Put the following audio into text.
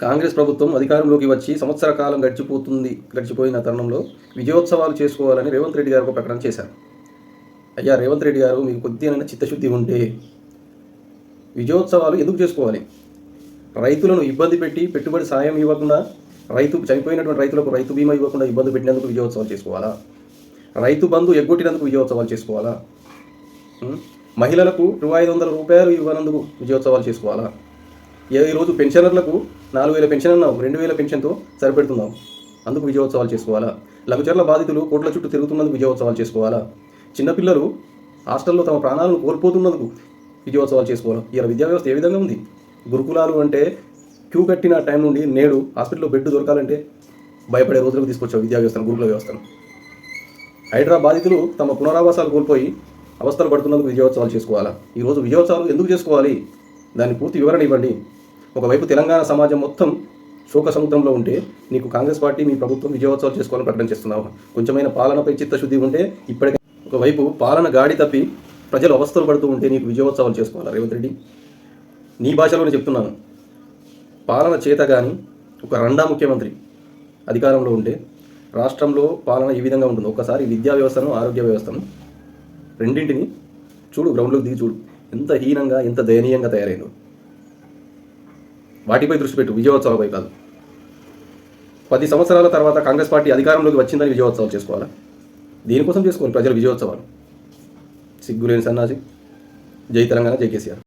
కాంగ్రెస్ ప్రభుత్వం అధికారంలోకి వచ్చి సంవత్సర కాలం గడిచిపోయిన తరుణంలో విజయోత్సవాలు చేసుకోవాలని రేవంత్ రెడ్డి గారు ఒక ప్రకటన చేశారు. అయ్యా రేవంత్ రెడ్డి గారు, మీకు కొద్దిగా చిత్తశుద్ధి ఉంటే విజయోత్సవాలు ఎందుకు చేసుకోవాలి? రైతులను ఇబ్బంది పెట్టి పెట్టుబడి సాయం ఇవ్వకుండా, చనిపోయినటువంటి రైతులకు రైతు బీమా ఇవ్వకుండా ఇబ్బంది పెట్టినందుకు విజయోత్సవాలు చేసుకోవాలా? రైతు బంధు ఎగ్గొట్టినందుకు విజయోత్సవాలు చేసుకోవాలా? మహిళలకు 500 రూపాయలు ఇవ్వనందుకు విజయోత్సవాలు చేసుకోవాలా? ఈరోజు పెన్షనర్లకు 4000 పెన్షన్ అన్నావు, 2000 పెన్షన్తో సరిపెడుతున్నావు, అందుకు విజయోత్సవాలు చేసుకోవాలా? లఘుచర్ల బాధితులు కోట్ల చుట్టూ తిరుగుతున్నందుకు విజయోత్సవాలు చేసుకోవాలా? చిన్నపిల్లలు హాస్టల్లో తమ ప్రాణాలను కోల్పోతున్నందుకు విజయోత్సవాలు చేసుకోవాలా? ఇలా విద్యా వ్యవస్థ ఏ విధంగా ఉంది? గురుకులాలు అంటే క్యూ కట్టిన టైం నుండి నేడు హాస్పిటల్లో బెడ్ దొరకాలంటే భయపడే రోజులకు తీసుకొచ్చావు విద్యా వ్యవస్థను, గురుకుల వ్యవస్థను. హైడ్రా బాధితులు తమ పునరావాసాలు కోల్పోయి అవస్థలు పడుతున్నందుకు విజయోత్సవాలు చేసుకోవాలా? ఈరోజు విజయోత్సవాలు ఎందుకు చేసుకోవాలి? దాని పూర్తి వివరణ ఇవ్వండి. ఒకవైపు తెలంగాణ సమాజం మొత్తం శోక సముద్రంలో ఉంటే నీకు కాంగ్రెస్ పార్టీ, మీ ప్రభుత్వం విజయోత్సవాలు చేసుకోవాలని ప్రకటన చేస్తున్నావు. కొంచెమైన పాలనపై చిత్తశుద్ధి ఉంటే ఇప్పటికే ఒకవైపు పాలన గాడి తప్పి ప్రజలు అవస్థలు పడుతూ ఉంటే నీకు విజయోత్సవాలు చేసుకోవాలా రేవంత్ రెడ్డి? నీ భాషలోనే చెప్తున్నాను. పాలన చేత కానీ ఒక రండా ముఖ్యమంత్రి అధికారంలో ఉంటే రాష్ట్రంలో పాలన ఈ విధంగా ఉంటుంది. ఒక్కసారి విద్యా వ్యవస్థను, ఆరోగ్య వ్యవస్థను రెండింటిని చూడు, గ్రౌండ్లోకి దిగి చూడు, ఎంత హీనంగా, ఎంత దయనీయంగా తయారైందో. వాటిపై దృష్టి పెట్టు, విజయోత్సవాలపై కాదు. 10 సంవత్సరాల తర్వాత కాంగ్రెస్ పార్టీ అధికారంలోకి వచ్చిందని విజయోత్సవాలు చేసుకోవాలా? దీనికోసం చేసుకోవాలి ప్రజలు విజయోత్సవాలు. సిగ్గులేని సన్నాసి. జై తెలంగాణ, జై కేసీఆర్.